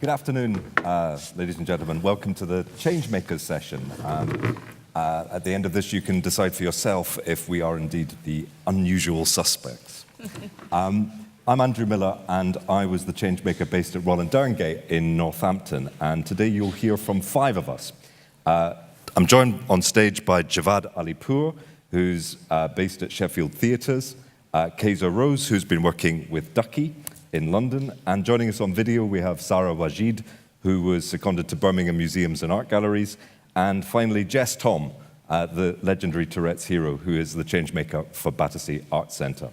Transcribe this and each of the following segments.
Good afternoon, ladies and gentlemen. Welcome to the Changemakers session. At the end of this, you can decide for yourself if we are indeed the unusual suspects. I'm Andrew Miller, and I was the changemaker based at Roland Derringate in Northampton. And today you'll hear from 5 of us. I'm joined on stage by Javad Alipour, who's based at Sheffield Theatres, Kaiser Rose, who's been working with Ducky in London, and joining us on video we have Sarah Wajid, who was seconded to Birmingham Museums and Art Galleries, and finally Jess Tom, the legendary Tourette's hero, who is the changemaker for Battersea Arts Centre.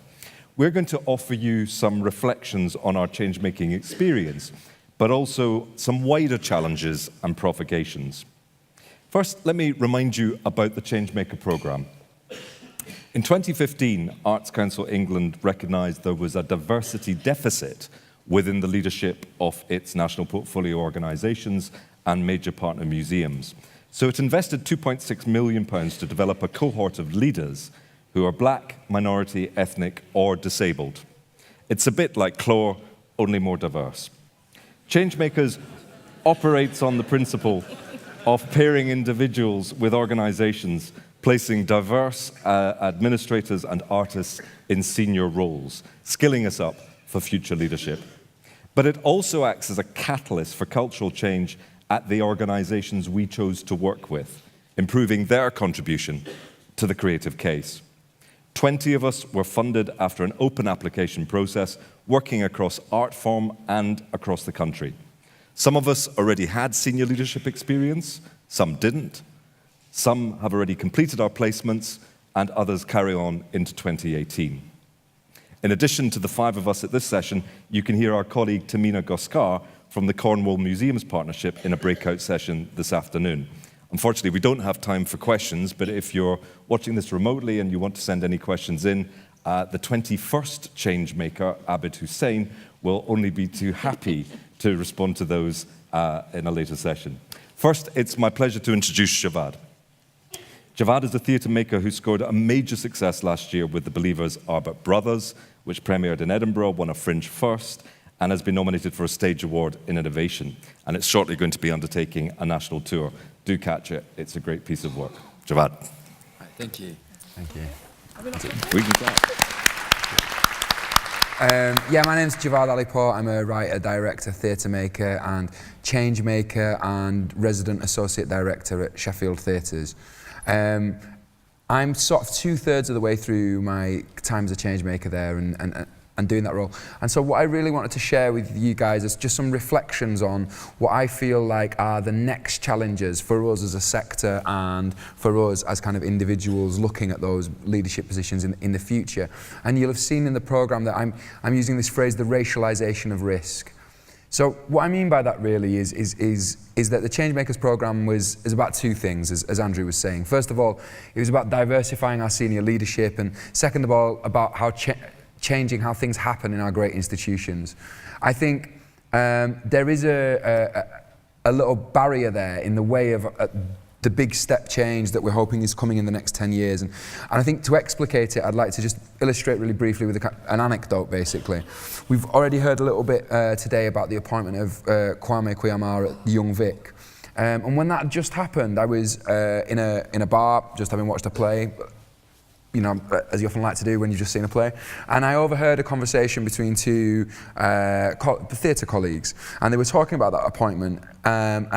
We're going to offer you some reflections on our changemaking experience, but also some wider challenges and provocations. First, let me remind you about the Changemaker programme. In 2015, Arts Council England recognised there was a diversity deficit within the leadership of its national portfolio organisations and major partner museums. So it invested £2.6 million to develop a cohort of leaders who are black, minority, ethnic or disabled. It's a bit like CLOR, only more diverse. Changemakers operates on the principle of pairing individuals with organisations, placing diverse administrators and artists in senior roles, skilling us up for future leadership. But it also acts as a catalyst for cultural change at the organisations we chose to work with, improving their contribution to the creative case. 20 of us were funded after an open application process, working across art form and across the country. Some of us already had senior leadership experience, some didn't. Some have already completed our placements, and others carry on into 2018. In addition to the 5 of us at this session, you can hear our colleague Tamina Goskar from the Cornwall Museums Partnership in a breakout session this afternoon. Unfortunately, we don't have time for questions, but if you're watching this remotely and you want to send any questions in, the 21st changemaker, Abid Hussain, will only be too happy to respond to those in a later session. First, it's my pleasure to introduce Javad. Javad is a theatre maker who scored a major success last year with The Believers' Arbert Brothers, which premiered in Edinburgh, won a Fringe First, and has been nominated for a Stage Award in Innovation. And it's shortly going to be undertaking a national tour. Do catch it. It's a great piece of work. Javad. Right, thank you. Thank you. We can start. Yeah, my name's Javad Alipour. I'm a writer, director, theatre maker and change maker and resident associate director at Sheffield Theatres. I'm sort of 2/3 of the way through my time as a change maker there and doing that role. And so what I really wanted to share with you guys is just some reflections on what I feel like are the next challenges for us as a sector and for us as kind of individuals looking at those leadership positions in the future. And you'll have seen in the programme that I'm using this phrase, the racialisation of risk. So what I mean by that really is that the Changemakers programme is about 2 things, as Andrew was saying. First of all, it was about diversifying our senior leadership, and second of all, about how changing how things happen in our great institutions. I think there is a little barrier there in the way of the big step change that we're hoping is coming in the next 10 years. And I think to explicate it, I'd like to just illustrate really briefly with an anecdote, basically. We've already heard a little bit today about the appointment of Kwame Kwei-Armah at Young Vic. And when that just happened, I was in a bar, just having watched a play, you know, as you often like to do when you've just seen a play. And I overheard a conversation between 2 theatre colleagues, and they were talking about that appointment. And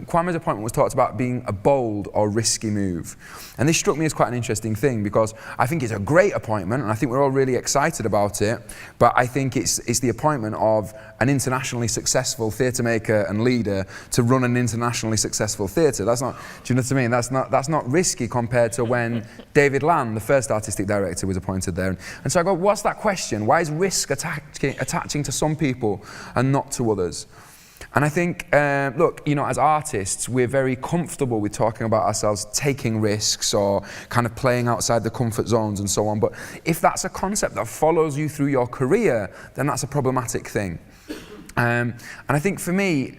Kwame's appointment was talked about being a bold or risky move. And this struck me as quite an interesting thing, because I think it's a great appointment, and I think we're all really excited about it, but I think it's the appointment of an internationally successful theatre maker and leader to run an internationally successful theatre. That's not, do you know what I mean? That's not risky compared to when David Land, the first artistic director, was appointed there. And so I go, what's that question? Why is risk attaching to some people and not to others? And I think, look, you know, as artists, we're very comfortable with talking about ourselves taking risks or kind of playing outside the comfort zones and so on. But if that's a concept that follows you through your career, then that's a problematic thing. And I think for me,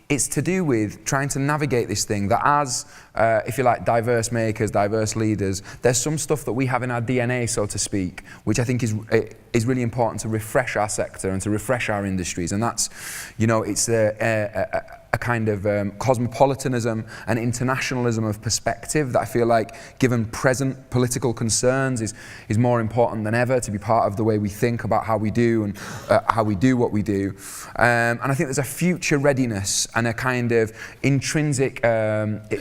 it's to do with trying to navigate this thing that as, if you like, diverse makers, diverse leaders, there's some stuff that we have in our DNA, so to speak, which I think is really important to refresh our sector and to refresh our industries. And that's, you know, it's a kind of cosmopolitanism and internationalism of perspective that I feel like, given present political concerns, is more important than ever to be part of the way we think about how we do and how we do what we do. And I think there's a future readiness and a kind of intrinsic, if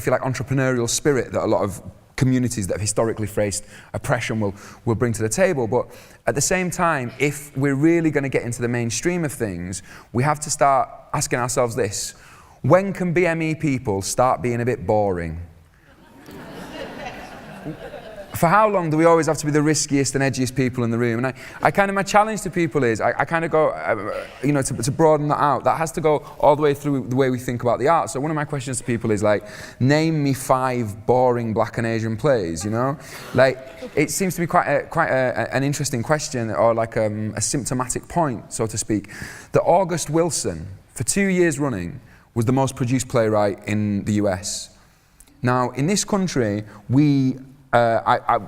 you like, entrepreneurial spirit that a lot of communities that have historically faced oppression will bring to the table. But at the same time, if we're really going to get into the mainstream of things, we have to start asking ourselves this: when can BME people start being a bit boring? For how long do we always have to be the riskiest and edgiest people in the room? And I kind of, my challenge to people is, I kind of go, you know, to broaden that out, that has to go all the way through the way we think about the art. So one of my questions to people is like, name me 5 boring Black and Asian plays, you know? Like, it seems to be quite an interesting question, or like a symptomatic point, so to speak, that August Wilson, for 2 years running, was the most produced playwright in the US. Now, in this country, I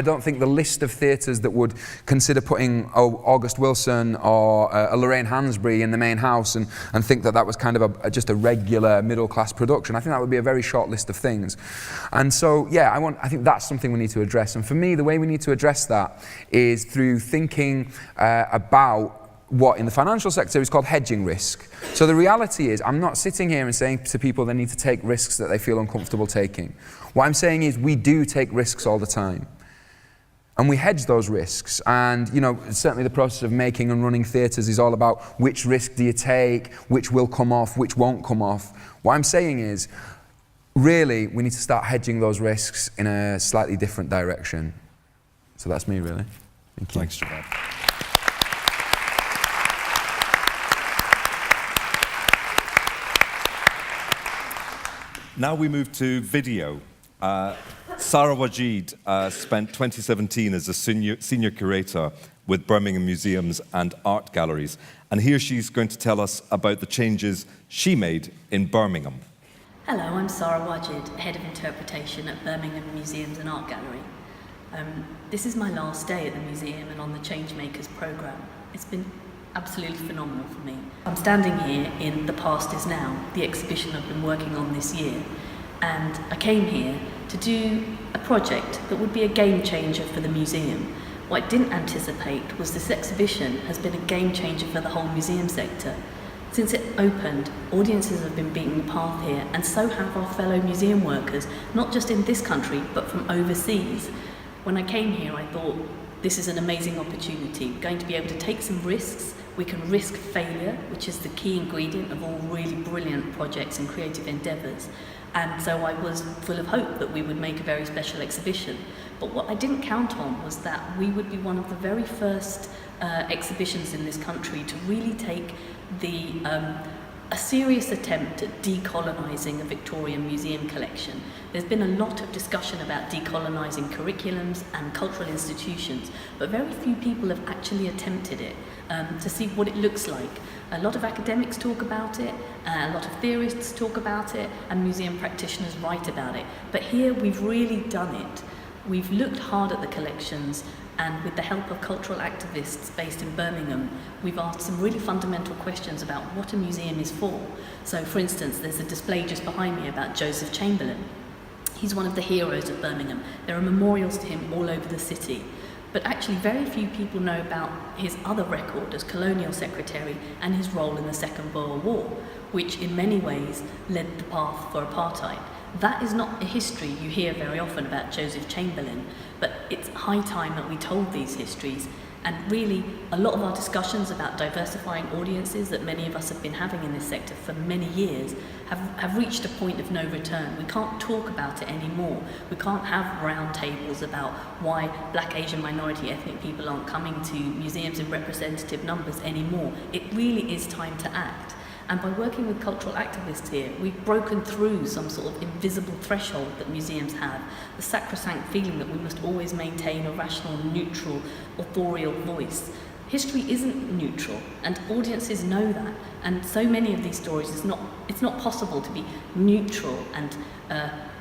don't think the list of theatres that would consider putting August Wilson or a Lorraine Hansberry in the main house and think that was kind of just a regular middle-class production. I think that would be a very short list of things. And so, yeah, I think that's something we need to address. And for me, the way we need to address that is through thinking about what in the financial sector is called hedging risk. So the reality is, I'm not sitting here and saying to people they need to take risks that they feel uncomfortable taking. What I'm saying is we do take risks all the time. And we hedge those risks. And, you know, certainly the process of making and running theatres is all about which risk do you take, which will come off, which won't come off. What I'm saying is, really, we need to start hedging those risks in a slightly different direction. So that's me, really. Thank you. Thanks, Javad. Now we move to video. Sarah Wajid spent 2017 as a senior curator with Birmingham Museums and Art Galleries. And here she's going to tell us about the changes she made in Birmingham. Hello, I'm Sarah Wajid, Head of Interpretation at Birmingham Museums and Art Gallery. This is my last day at the museum and on the Changemakers programme. It's been absolutely phenomenal for me. I'm standing here in The Past Is Now, the exhibition I've been working on this year, and I came here to do a project that would be a game changer for the museum. What I didn't anticipate was this exhibition has been a game changer for the whole museum sector. Since it opened, audiences have been beating the path here, and so have our fellow museum workers, not just in this country, but from overseas. When I came here, I thought, this is an amazing opportunity. We're going to be able to take some risks. We can risk failure, which is the key ingredient of all really brilliant projects and creative endeavours. And so I was full of hope that we would make a very special exhibition. But what I didn't count on was that we would be one of the very first exhibitions in this country to really take a serious attempt at decolonising a Victorian museum collection. There's been a lot of discussion about decolonising curriculums and cultural institutions, but very few people have actually attempted it to see what it looks like. A lot of academics talk about it, a lot of theorists talk about it, and museum practitioners write about it. But here we've really done it. We've looked hard at the collections, and with the help of cultural activists based in Birmingham, we've asked some really fundamental questions about what a museum is for. So, for instance, there's a display just behind me about Joseph Chamberlain. He's one of the heroes of Birmingham. There are memorials to him all over the city. But actually very few people know about his other record as colonial secretary and his role in the Second Boer War, which in many ways led the path for apartheid. That is not a history you hear very often about Joseph Chamberlain, but it's high time that we told these histories. And really, a lot of our discussions about diversifying audiences that many of us have been having in this sector for many years have reached a point of no return. We can't talk about it anymore. We can't have round tables about why Black, Asian, minority, ethnic people aren't coming to museums in representative numbers anymore. It really is time to act. And by working with cultural activists here, we've broken through some sort of invisible threshold that museums have, the sacrosanct feeling that we must always maintain a rational, neutral, authorial voice. history isn't neutral, and audiences know that. And so many of these stories, it's not possible to be neutral and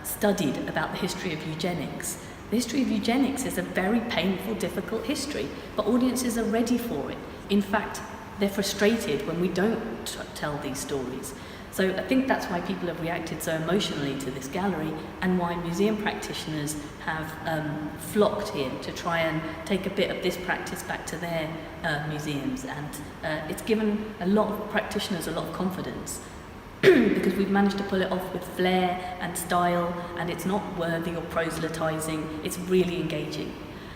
studied about the history of eugenics. The history of eugenics is a very painful, difficult history, but audiences are ready for it. In fact, they're frustrated when we don't tell these stories. So I think that's why people have reacted so emotionally to this gallery, and why museum practitioners have flocked here to try and take a bit of this practice back to their museums. And it's given a lot of practitioners a lot of confidence because we've managed to pull it off with flair and style, and it's not worthy or proselytizing, it's really engaging.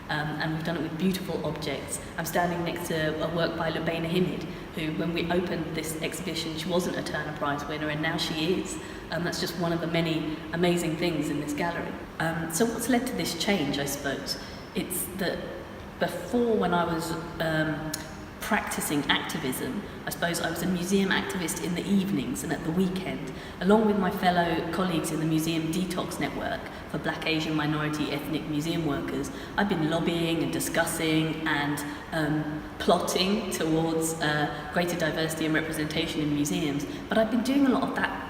And we've done it with beautiful objects. I'm standing next to a work by Lubaina Himid, who, when we opened this exhibition, she wasn't a Turner Prize winner, and now she is. That's just one of the many amazing things in this gallery. So what's led to this change, I suppose? It's that before, when I was practicing activism, I suppose I was a museum activist in the evenings and at the weekend, along with my fellow colleagues in the Museum Detox Network for Black, Asian, minority, ethnic museum workers. I've been lobbying and discussing and plotting towards greater diversity and representation in museums, but I've been doing a lot of that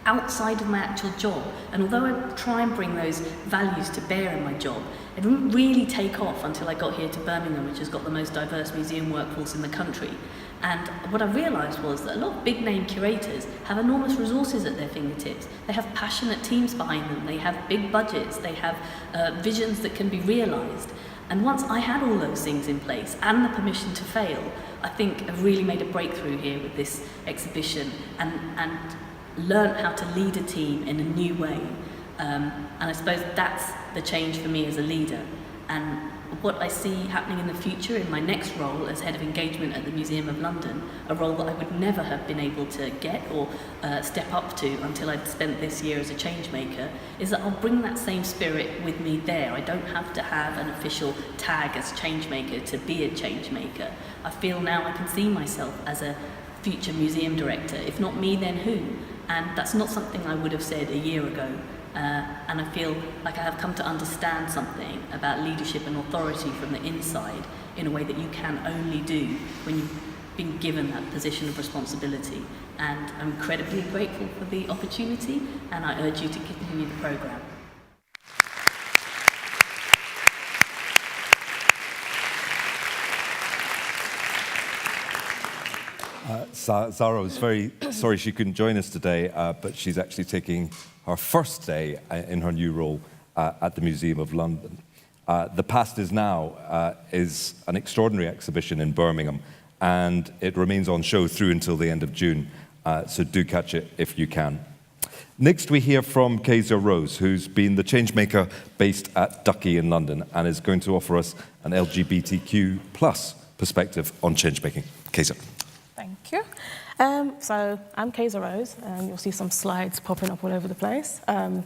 outside of my actual job. And although I try and bring those values to bear in my job, it didn't really take off until I got here to Birmingham, which has got the most diverse museum workforce in the country. And what I realised was that a lot of big name curators have enormous resources at their fingertips. They have passionate teams behind them, they have big budgets, they have visions that can be realised. And once I had all those things in place and the permission to fail, I think I've really made a breakthrough here with this exhibition and learned how to lead a team in a new way. And I suppose that's the change for me as a leader. And what I see happening in the future in my next role as Head of Engagement at the Museum of London, a role that I would never have been able to get or step up to until I'd spent this year as a change maker, is that I'll bring that same spirit with me there. I don't have to have an official tag as change maker to be a change maker. I feel now I can see myself as a future museum director. If not me, then who? And that's not something I would have said a year ago. And I feel like I have come to understand something about leadership and authority from the inside in a way that you can only do when you've been given that position of responsibility. And I'm incredibly grateful for the opportunity, and I urge you to continue the programme. Zara was very sorry she couldn't join us today, but she's actually taking her first day in her new role at the Museum of London. The Past is Now is an extraordinary exhibition in Birmingham, and it remains on show through until the end of June, so do catch it if you can. Next we hear from Kaiser Rose, who's been the changemaker based at Ducky in London and is going to offer us an LGBTQ+ perspective on changemaking. Kaiser. Thank you. So I'm Kaiser Rose, and you'll see some slides popping up all over the place. And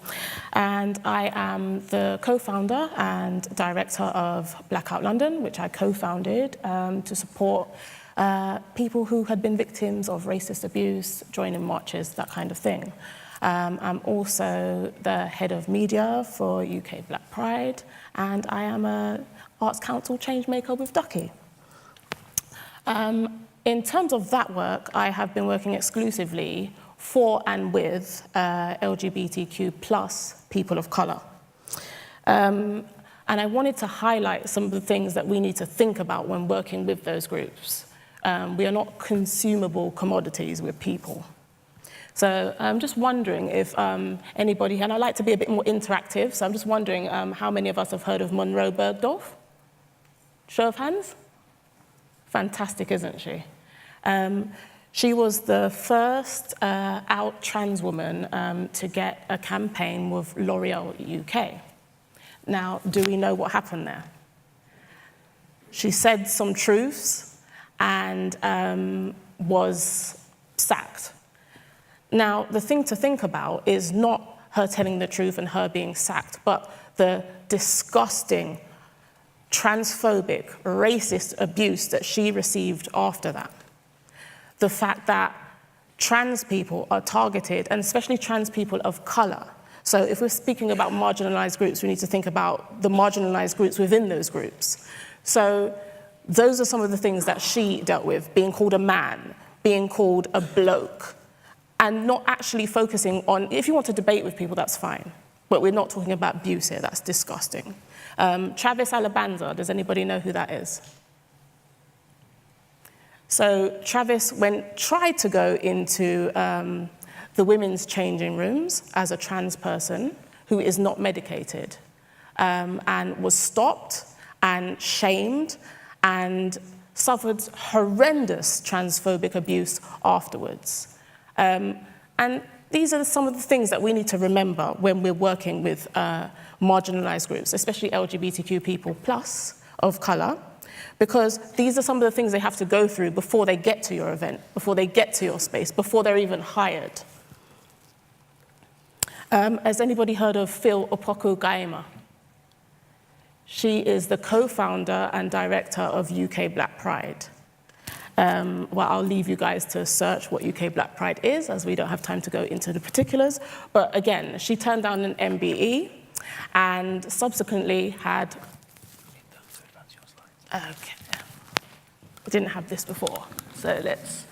I am the co-founder and director of Blackout London, which I co-founded to support people who had been victims of racist abuse, joining marches, that kind of thing. I'm also the head of media for UK Black Pride, and I am an Arts Council changemaker with Ducky. In terms of that work, I have been working exclusively for and with LGBTQ+ people of colour. And I wanted to highlight some of the things that we need to think about when working with those groups. We are not consumable commodities, we're people. So I'm just wondering if anybody, and I like to be a bit more interactive, so I'm just wondering how many of us have heard of Monroe Bergdorf? Show of hands? Fantastic, isn't she? She was the first out trans woman to get a campaign with L'Oreal UK. Now, do we know what happened there? She said some truths and was sacked. Now, the thing to think about is not her telling the truth and her being sacked, but the disgusting, transphobic, racist abuse that she received after that. The fact that trans people are targeted, and especially trans people of colour. So if we're speaking about marginalised groups, we need to think about the marginalised groups within those groups. So those are some of the things that she dealt with, being called a man, being called a bloke, and not actually focusing on, if you want to debate with people, that's fine, but we're not talking about abuse here, that's disgusting. Travis Alabanza, does anybody know who that is? So Travis tried to go into the women's changing rooms as a trans person who is not medicated, and was stopped and shamed and suffered horrendous transphobic abuse afterwards. And these are some of the things that we need to remember when we're working with marginalized groups, especially LGBTQ people plus of color, because these are some of the things they have to go through before they get to your event, before they get to your space, before they're even hired. Has anybody heard of Phil Opoku-Gaima? She is the co-founder and director of UK Black Pride. Well, I'll leave you guys to search what UK Black Pride is, as we don't have time to go into the particulars. But again, she turned down an MBE and subsequently had... Okay. I didn't have this before, so let's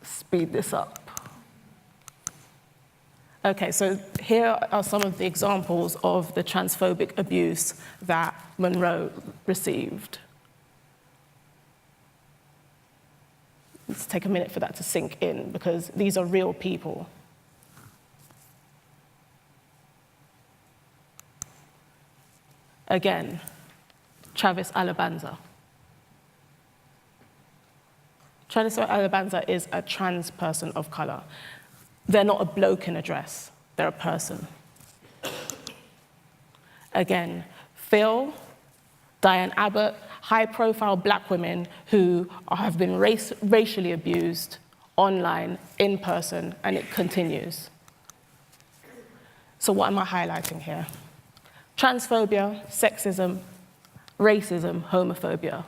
speed this up. Okay, so here are some of the examples of the transphobic abuse that Monroe received. Let's take a minute for that to sink in, because these are real people. Again, Travis Alabanza. Travis Alabanza is a trans person of color. They're not a bloke in a dress, they're a person. Again, Phil, Diane Abbott, high-profile black women who have been racially abused online, in person, and it continues. So what am I highlighting here? Transphobia, sexism, racism, homophobia.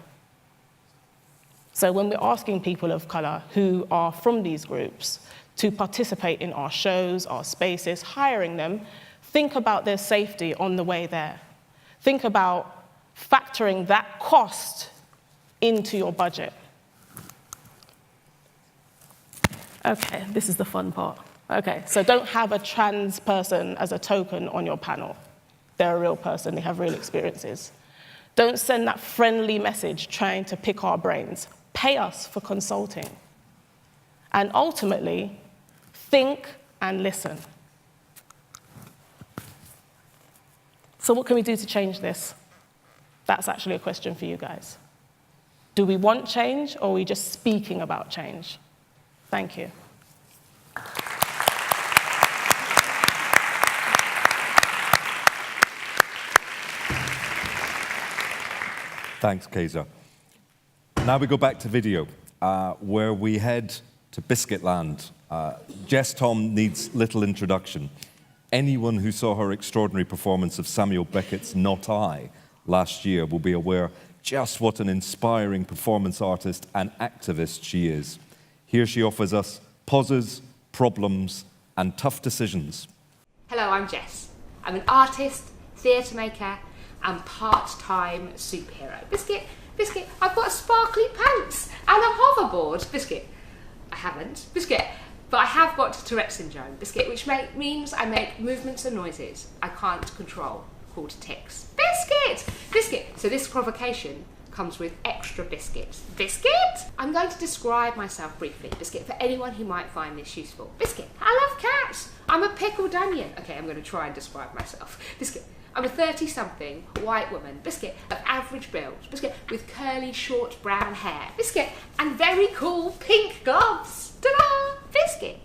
So when we're asking people of color who are from these groups to participate in our shows, our spaces, hiring them, think about their safety on the way there. Think about factoring that cost into your budget. Okay, this is the fun part. Okay, so don't have a trans person as a token on your panel. They're a real person, they have real experiences. Don't send that friendly message trying to pick our brains. Pay us for consulting. And ultimately, think and listen. So what can we do to change this? That's actually a question for you guys. Do we want change, or are we just speaking about change? Thank you. Thanks, Kaiser. Now we go back to video, where we head to Biscuit Land. Jess Tom needs little introduction. Anyone who saw her extraordinary performance of Samuel Beckett's Not I last year will be aware just what an inspiring performance artist and activist she is. Here she offers us pauses, problems, and tough decisions. Hello, I'm Jess. I'm an artist, theatre maker, and part-time superhero. Biscuit, I've got sparkly pants and a hoverboard. Biscuit, I haven't. Biscuit, but I have got Tourette's syndrome. Biscuit, which means I make movements and noises I can't control, called tics. Biscuit! So this provocation comes with extra biscuits. Biscuit? I'm going to describe myself briefly, Biscuit, for anyone who might find this useful. Biscuit, I love cats. I'm a pickled onion. Okay, I'm going to try and describe myself. Biscuit, I'm a 30-something white woman, Biscuit, of average build, Biscuit, with curly, short brown hair, Biscuit, and very cool pink gloves. Ta-da! Biscuit.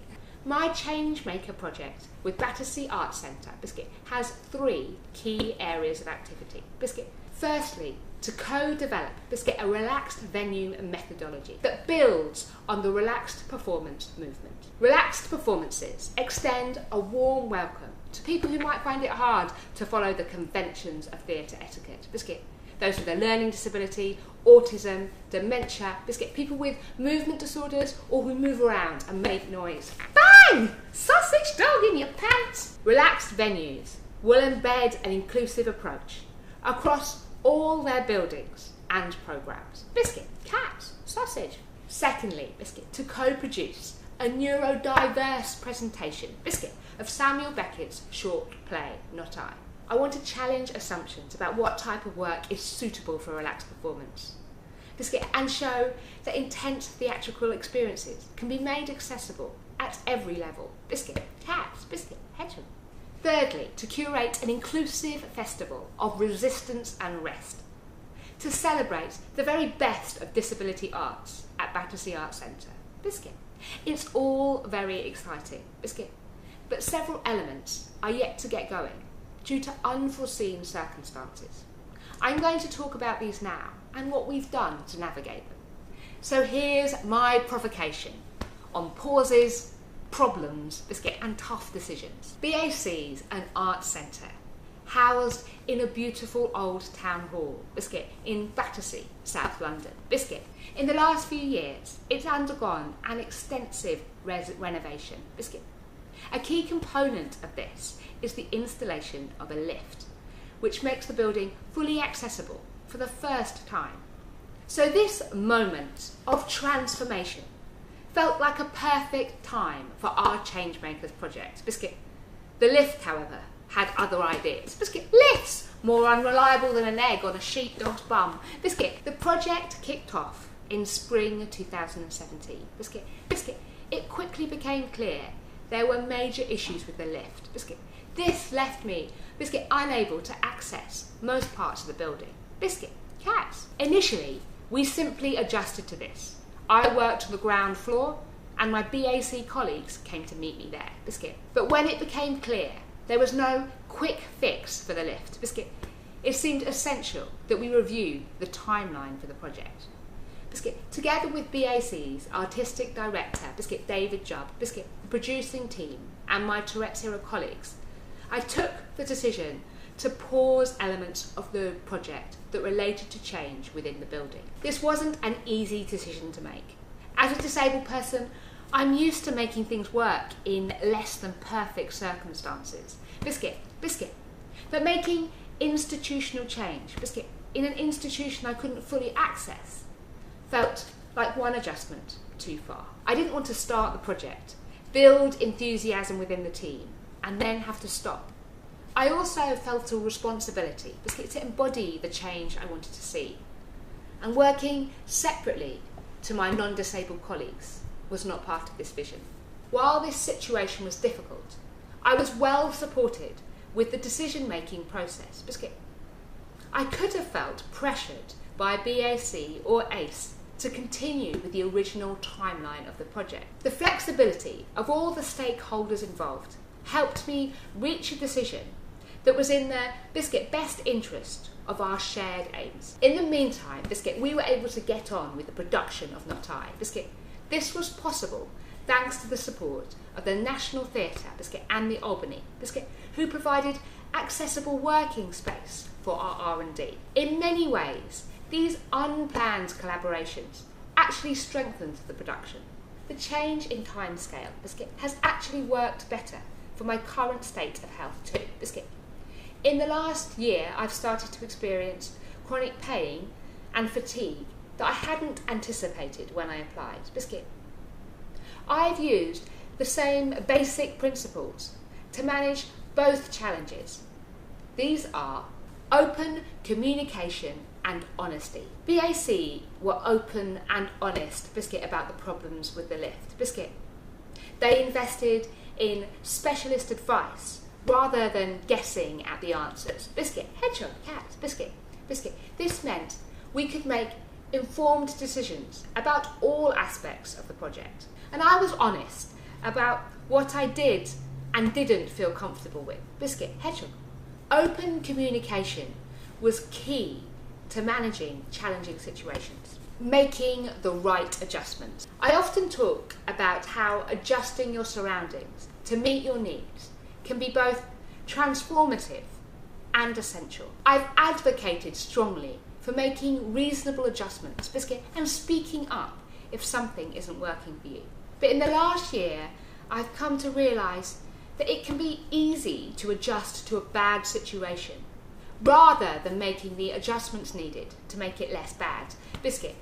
My Changemaker project with Battersea Arts Centre, Biscuit, has 3 key areas of activity. Biscuit, firstly, to co-develop, Biscuit, a relaxed venue and methodology that builds on the relaxed performance movement. Relaxed performances extend a warm welcome to people who might find it hard to follow the conventions of theatre etiquette. Biscuit, those with a learning disability, autism, dementia, Biscuit, people with movement disorders or who move around and make noise. Bang! Sausage dog in your pants! Relaxed venues will embed an inclusive approach across all their buildings and programmes. Biscuit, cat, sausage. Secondly, biscuit, to co-produce a neurodiverse presentation, biscuit, of Samuel Beckett's short play, Not I. I want to challenge assumptions about what type of work is suitable for a relaxed performance, biscuit, and show that intense theatrical experiences can be made accessible at every level, biscuit, cats, biscuit, hedgehog. Thirdly, to curate an inclusive festival of resistance and rest, to celebrate the very best of disability arts at Battersea Arts Centre, biscuit. It's all very exciting, biscuit, but several elements are yet to get going due to unforeseen circumstances. I'm going to talk about these now and what we've done to navigate them. So here's my provocation on pauses, problems, biscuit, and tough decisions. BAC's an arts centre housed in a beautiful old town hall, biscuit, in Battersea, South London. Biscuit, in the last few years, it's undergone an extensive renovation. Biscuit. A key component of this is the installation of a lift, which makes the building fully accessible for the first time. So this moment of transformation felt like a perfect time for our Changemakers project. Biscuit. The lift, however, had other ideas. Biscuit. Lifts! More unreliable than an egg on a sheepdog's bum. Biscuit. The project kicked off in spring 2017. Biscuit. Biscuit. It quickly became clear there were major issues with the lift. Biscuit. This left me, biscuit, unable to access most parts of the building. Biscuit. Cats. Initially, we simply adjusted to this. I worked on the ground floor and my BAC colleagues came to meet me there. Biscuit. But when it became clear there was no quick fix for the lift, biscuit, it seemed essential that we review the timeline for the project. Biscuit, together with BAC's artistic director, biscuit, David Jubb, biscuit, the producing team, and my Tourette's Era colleagues, I took the decision to pause elements of the project that related to change within the building. This wasn't an easy decision to make. As a disabled person, I'm used to making things work in less than perfect circumstances. Biscuit, biscuit. But making institutional change, biscuit, in an institution I couldn't fully access, felt like one adjustment too far. I didn't want to start the project, build enthusiasm within the team, and then have to stop. I also felt a responsibility, biscuit, to embody the change I wanted to see. And working separately to my non-disabled colleagues was not part of this vision. While this situation was difficult, I was well supported with the decision-making process. Biscuit. I could have felt pressured by BAC or ACE to continue with the original timeline of the project. The flexibility of all the stakeholders involved helped me reach a decision that was in the, biscuit, best interest of our shared aims. In the meantime, biscuit, we were able to get on with the production of Not I. Biscuit. This was possible thanks to the support of the National Theatre, biscuit, and the Albany, biscuit, who provided accessible working space for our R&D. In many ways, these unplanned collaborations actually strengthened the production. The change in timescale, biscuit, has actually worked better for my current state of health too, biscuit. In the last year, I've started to experience chronic pain and fatigue that I hadn't anticipated when I applied. Biscuit. I've used the same basic principles to manage both challenges. These are open communication and honesty. BAC were open and honest, biscuit, about the problems with the lift. Biscuit. They invested in specialist advice rather than guessing at the answers. Biscuit. Hedgehog, cat, biscuit, biscuit. This meant we could make informed decisions about all aspects of the project. And I was honest about what I did and didn't feel comfortable with. Biscuit, hedgehog. Open communication was key to managing challenging situations. Making the right adjustments. I often talk about how adjusting your surroundings to meet your needs can be both transformative and essential. I've advocated strongly for making reasonable adjustments, biscuit, and speaking up if something isn't working for you. But in the last year, I've come to realise that it can be easy to adjust to a bad situation rather than making the adjustments needed to make it less bad. Biscuit.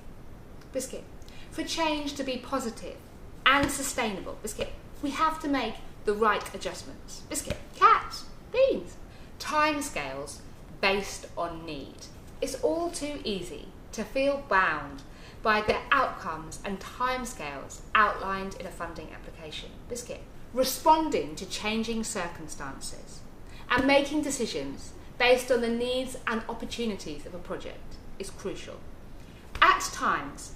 For change to be positive and sustainable, Biscuit, we have to make the right adjustments. Biscuit. Cats. Beans. Timescales based on need. It's all too easy to feel bound by the outcomes and timescales outlined in a funding application. Biscuit. Responding to changing circumstances and making decisions based on the needs and opportunities of a project is crucial. At times,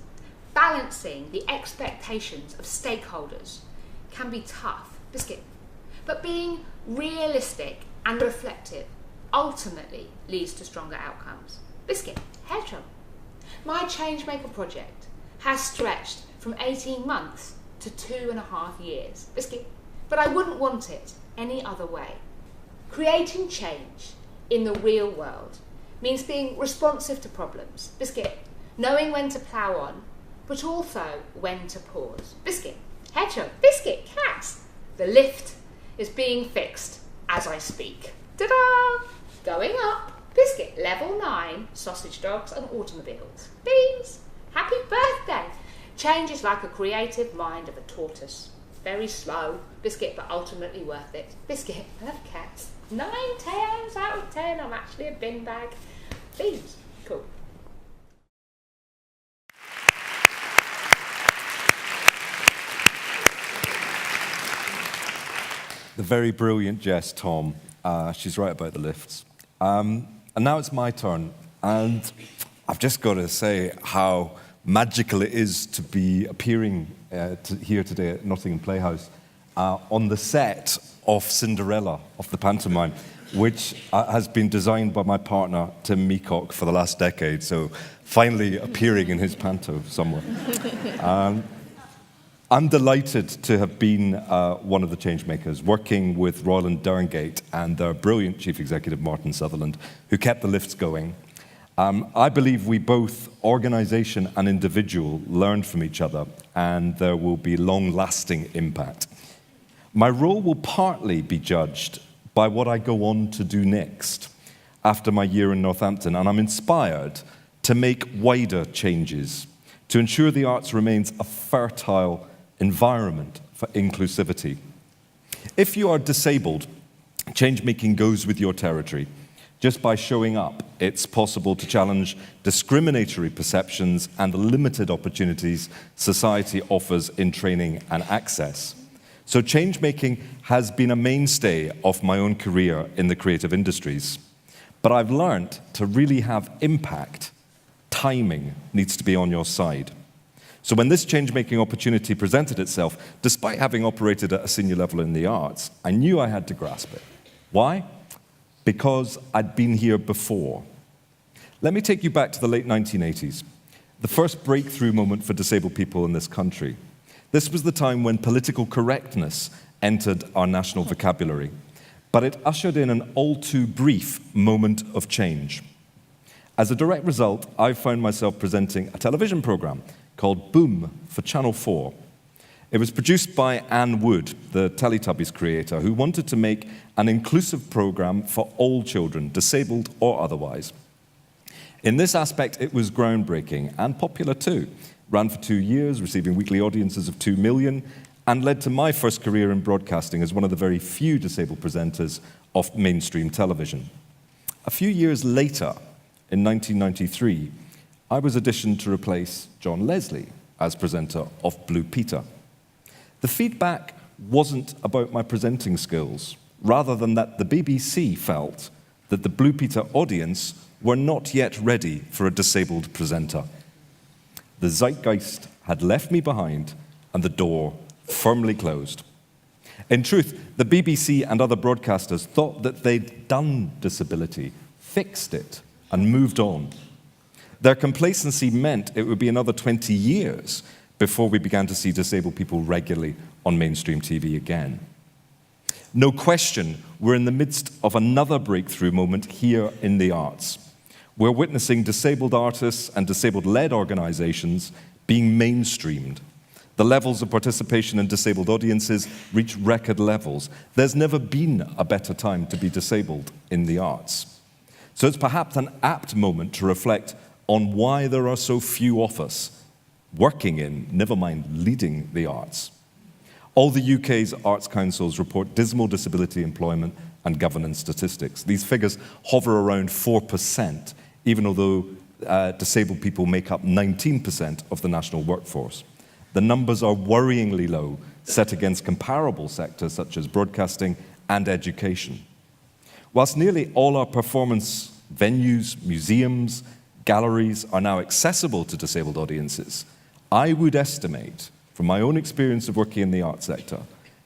balancing the expectations of stakeholders can be tough, Biscuit, but being realistic and reflective ultimately leads to stronger outcomes. Biscuit. Hedgehog. My Changemaker project has stretched from 18 months to 2.5 years. Biscuit. But I wouldn't want it any other way. Creating change in the real world means being responsive to problems. Biscuit. Knowing when to plough on, but also when to pause. Biscuit. Hedgehog. Biscuit. Cats. The lift is being fixed as I speak. Ta-da! Going up. Biscuit. Level 9. Sausage dogs and automobiles. Beans. Happy birthday. Change is like a creative mind of a tortoise. Very slow, Biscuit, but ultimately worth it. Biscuit. I love cats. 9 times out of 10. I'm actually a bin bag. Beans. Cool. The very brilliant Jess, Tom. She's right about the lifts. And now it's my turn. And I've just got to say how magical it is to be appearing here today at Nottingham Playhouse on the set of Cinderella, of the pantomime, which has been designed by my partner, Tim Meacock, for the last decade. So finally appearing in his panto somewhere. I'm delighted to have been one of the changemakers, working with Royal and Derngate and their brilliant Chief Executive, Martin Sutherland, who kept the lifts going. I believe we both, organisation and individual, learned from each other, and there will be long-lasting impact. My role will partly be judged by what I go on to do next after my year in Northampton, and I'm inspired to make wider changes to ensure the arts remains a fertile environment for inclusivity. If you are disabled, change-making goes with your territory. Just by showing up, it's possible to challenge discriminatory perceptions and the limited opportunities society offers in training and access. So change-making has been a mainstay of my own career in the creative industries. But I've learned to really have impact, timing needs to be on your side. So when this change-making opportunity presented itself, despite having operated at a senior level in the arts, I knew I had to grasp it. Why? Because I'd been here before. Let me take you back to the late 1980s, the first breakthrough moment for disabled people in this country. This was the time when political correctness entered our national vocabulary, but it ushered in an all-too-brief moment of change. As a direct result, I found myself presenting a television program called Boom for Channel 4. It was produced by Anne Wood, the Teletubbies creator, who wanted to make an inclusive program for all children, disabled or otherwise. In this aspect, it was groundbreaking and popular too. Ran for 2 years, receiving weekly audiences of 2 million, and led to my first career in broadcasting as one of the very few disabled presenters of mainstream television. A few years later, in 1993, I was auditioned to replace John Leslie as presenter of Blue Peter. The feedback wasn't about my presenting skills, rather than that the BBC felt that the Blue Peter audience were not yet ready for a disabled presenter. The zeitgeist had left me behind and the door firmly closed. In truth, the BBC and other broadcasters thought that they'd done disability, fixed it, and moved on. Their complacency meant it would be another 20 years before we began to see disabled people regularly on mainstream TV again. No question, we're in the midst of another breakthrough moment here in the arts. We're witnessing disabled artists and disabled-led organizations being mainstreamed. The levels of participation in disabled audiences reach record levels. There's never been a better time to be disabled in the arts. So it's perhaps an apt moment to reflect on why there are so few of us working in, never mind leading, the arts. All the UK's arts councils report dismal disability employment and governance statistics. These figures hover around 4%, even although disabled people make up 19% of the national workforce. The numbers are worryingly low, set against comparable sectors such as broadcasting and education. Whilst nearly all our performance venues, museums, galleries are now accessible to disabled audiences, I would estimate, from my own experience of working in the arts sector,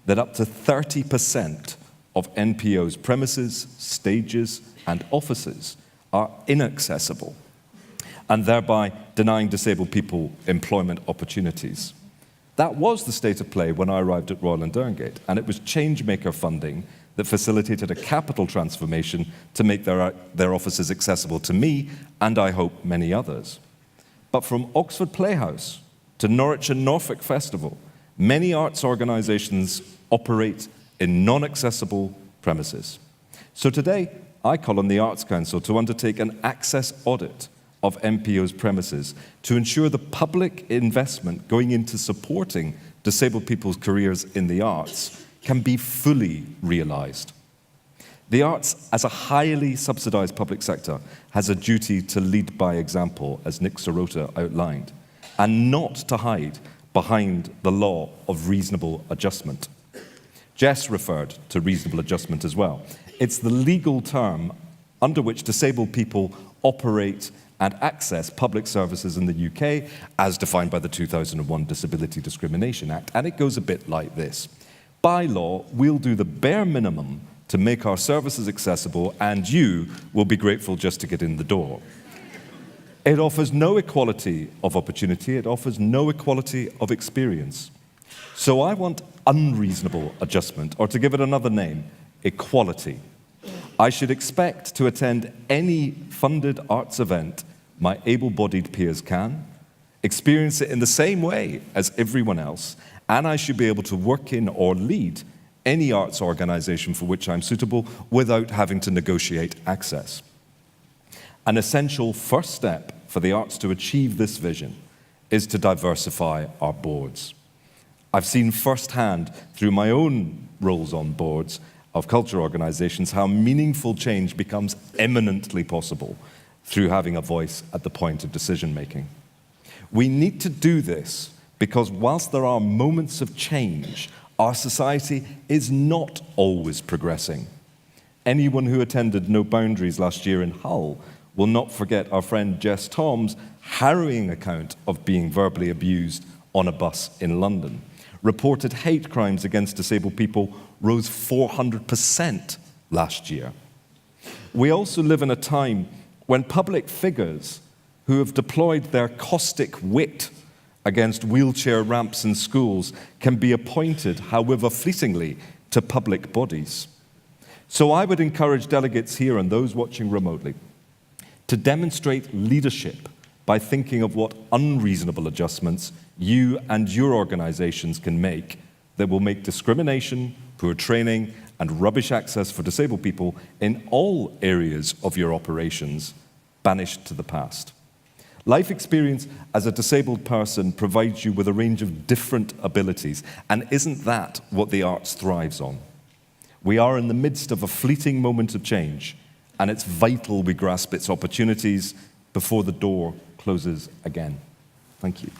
that up to 30% of NPO's premises, stages, and offices are inaccessible, and thereby denying disabled people employment opportunities. That was the state of play when I arrived at Royal and Derngate, and it was Changemaker funding that facilitated a capital transformation to make their offices accessible to me, and I hope many others. But from Oxford Playhouse to Norwich and Norfolk Festival, many arts organisations operate in non-accessible premises. So today, I call on the Arts Council to undertake an access audit of MPO's premises to ensure the public investment going into supporting disabled people's careers in the arts can be fully realised. The arts, as a highly subsidised public sector, has a duty to lead by example, as Nick Sirota outlined, and not to hide behind the law of reasonable adjustment. Jess referred to reasonable adjustment as well. It's the legal term under which disabled people operate and access public services in the UK, as defined by the 2001 Disability Discrimination Act. And it goes a bit like this. By law, we'll do the bare minimum to make our services accessible, and you will be grateful just to get in the door. It offers no equality of opportunity, it offers no equality of experience. So I want unreasonable adjustment, or to give it another name, equality. I should expect to attend any funded arts event my able-bodied peers can, experience it in the same way as everyone else, and I should be able to work in or lead any arts organisation for which I'm suitable without having to negotiate access. An essential first step for the arts to achieve this vision is to diversify our boards. I've seen firsthand through my own roles on boards of culture organisations how meaningful change becomes eminently possible through having a voice at the point of decision making. We need to do this because whilst there are moments of change, our society is not always progressing. Anyone who attended No Boundaries last year in Hull will not forget our friend Jess Tom's harrowing account of being verbally abused on a bus in London. Reported hate crimes against disabled people rose 400% last year. We also live in a time when public figures who have deployed their caustic wit against wheelchair ramps in schools can be appointed, however fleetingly, to public bodies. So I would encourage delegates here and those watching remotely to demonstrate leadership by thinking of what unreasonable adjustments you and your organisations can make that will make discrimination, poor training, and rubbish access for disabled people in all areas of your operations banished to the past. Life experience as a disabled person provides you with a range of different abilities, and isn't that what the arts thrives on? We are in the midst of a fleeting moment of change, and it's vital we grasp its opportunities before the door closes again. Thank you.